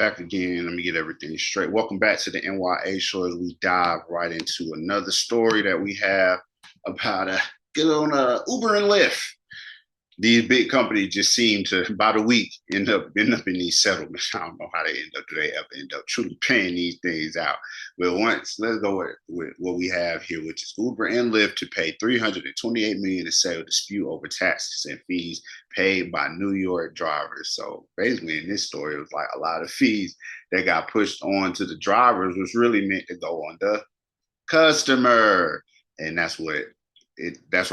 Back again. Let me get everything straight. Welcome back to the N.y.a show as we dive right into another story that we have about get on Uber and Lyft. These big companies just seem to, by the week, end up in these settlements. I don't know how they end up. Do they ever end up truly paying these things out? But once, let's go with what we have here, which is Uber and Lyft to pay $328 million to settle dispute over taxes and fees paid by New York drivers. So basically, in this story, it was like a lot of fees that got pushed on to the drivers, was really meant to go on the customer, and that's what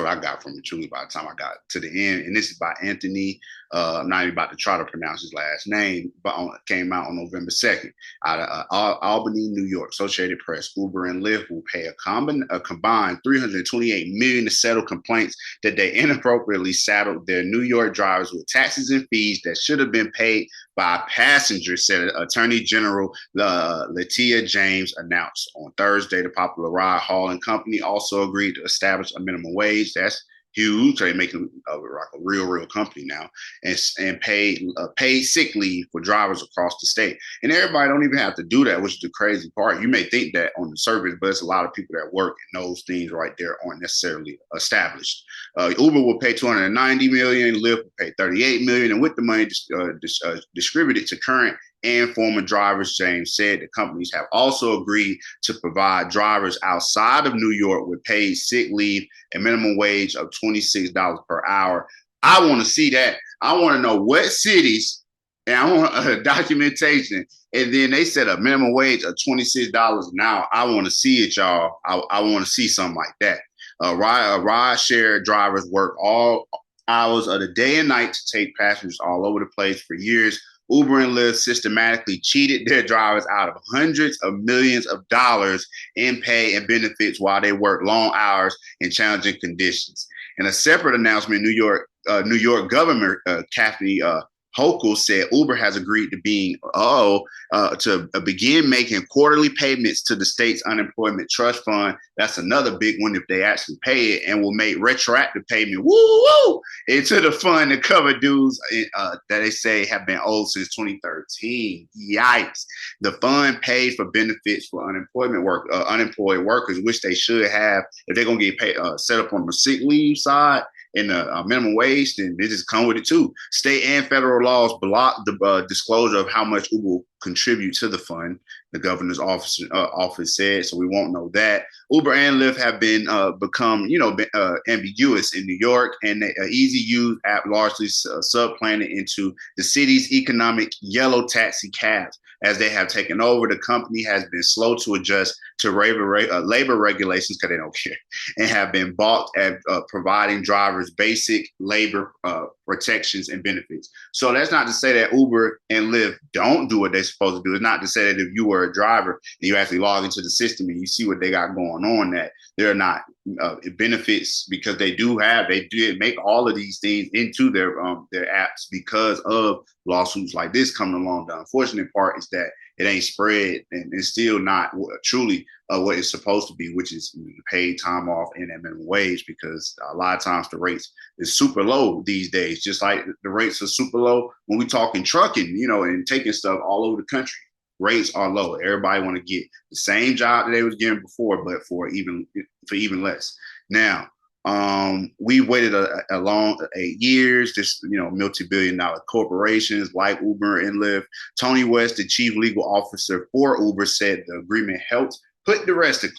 I got from it truly by the time I got to the end. And this is by Anthony. I'm not even about to try to pronounce his last name, but came out on November 2nd out of Albany, New York. Associated Press. Uber and Lyft will pay a combined $328 million to settle complaints that they inappropriately saddled their New York drivers with taxes and fees that should have been paid by passengers, said Attorney General Letitiajames announced on Thursday. The popular ride hauling company also agreed to establish a minimum wage. That's huge. They're making like a real company now, and pay sick leave for drivers across the state. And everybody don't even have to do that, which is the crazy part. You may think that on the surface, but it's a lot of people that work, and those things right there aren't necessarily established. Uber will pay $290 million, Lyft will pay $38 million, and with the money distributed to current and former drivers, James said the companies have also agreed to provide drivers outside of New York with paid sick leave and minimum wage of $26 per hour. I want to see that. I want to know what cities, and I want documentation. And then they set a minimum wage of $26 an hour. I want to see it, y'all. I want to see something like that. Rideshare drivers work all hours of the day and night to take passengers all over the place for years. Uber and Lyft systematically cheated their drivers out of hundreds of millions of dollars in pay and benefits while they work long hours in challenging conditions. In a separate announcement, New York Governor Kathy Hochul said Uber has agreed to begin making quarterly payments to the state's unemployment trust fund. That's another big one if they actually pay it, and will make retroactive payment into the fund to cover dues that they say have been owed since 2013. Yikes! The fund pays for benefits for unemployed workers, which they should have if they're gonna get paid, set up on the sick leave side. In the minimum wage, then they just come with it too. State and federal laws block the disclosure of how much Uber will contribute to the fund, the governor's office said, so we won't know that. Uber and Lyft have become ambiguous in New York, and the easy use app largely subplanted into the city's economic yellow taxi cabs. As they have taken over, the company has been slow to adjust to labor regulations because they don't care, and have been balked at providing drivers basic labor protections and benefits. So that's not to say that Uber and Lyft don't do what they're supposed to do. It's not to say that if you were a driver and you actually log into the system and you see what they got going on, that they're not benefits, because they did make all of these things into their apps because of lawsuits like this coming along. The unfortunate part is that it ain't spread, and it's still not truly what it's supposed to be, which is paid time off and that minimum wage, because a lot of times the rates is super low these days, just like the rates are super low when we talking trucking, and taking stuff all over the country. Rates are low. Everybody want to get the same job that they was getting before, but for even less. Now, we waited a long 8 years. This, multi-billion-dollar corporations like Uber and Lyft. Tony West, the chief legal officer for Uber, said the agreement helped put the rest of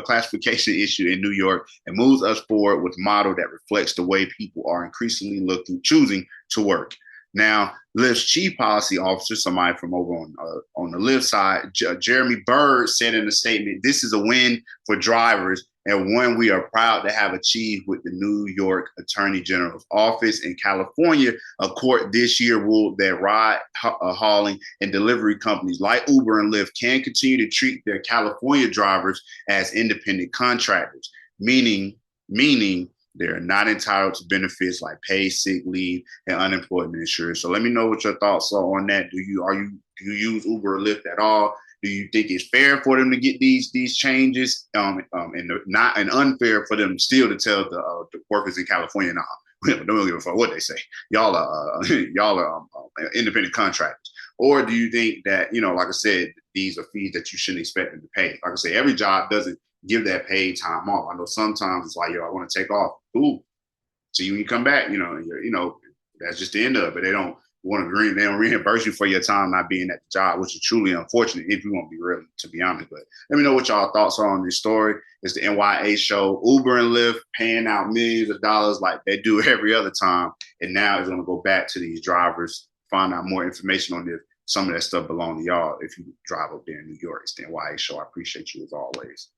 classification issue in New York and moves us forward with a model that reflects the way people are increasingly choosing to work. Now, Lyft's chief policy officer, somebody from over on the Lyft side, Jeremy Bird, said in a statement, "This is a win for drivers and one we are proud to have achieved with the New York Attorney General's office." In California, a court this year ruled that ride hauling and delivery companies like Uber and Lyft can continue to treat their California drivers as independent contractors, meaning they're not entitled to benefits like paid sick leave and unemployment insurance. So let me know what your thoughts are on that. Do you use Uber or Lyft at all? Do you think it's fair for them to get these changes, and not and unfair for them still to tell the workers in California, nah, don't give a fuck what they say. Y'all are independent contractors. Or do you think that, like I said, these are fees that you shouldn't expect them to pay? Like I say, every job doesn't give that paid time off. I know sometimes it's like, yo, I want to take off. Cool. See when you come back, that's just the end of it. But they don't they don't reimburse you for your time not being at the job, which is truly unfortunate if you want to be real, to be honest. But let me know what y'all thoughts are on this story. It's the N.y.a show. Uber and Lyft paying out millions of dollars like they do every other time. And now it's going to go back to these drivers, find out more information on this. Some of that stuff belong to y'all if you drive up there in New York. It's the N.y.a show. I appreciate you as always.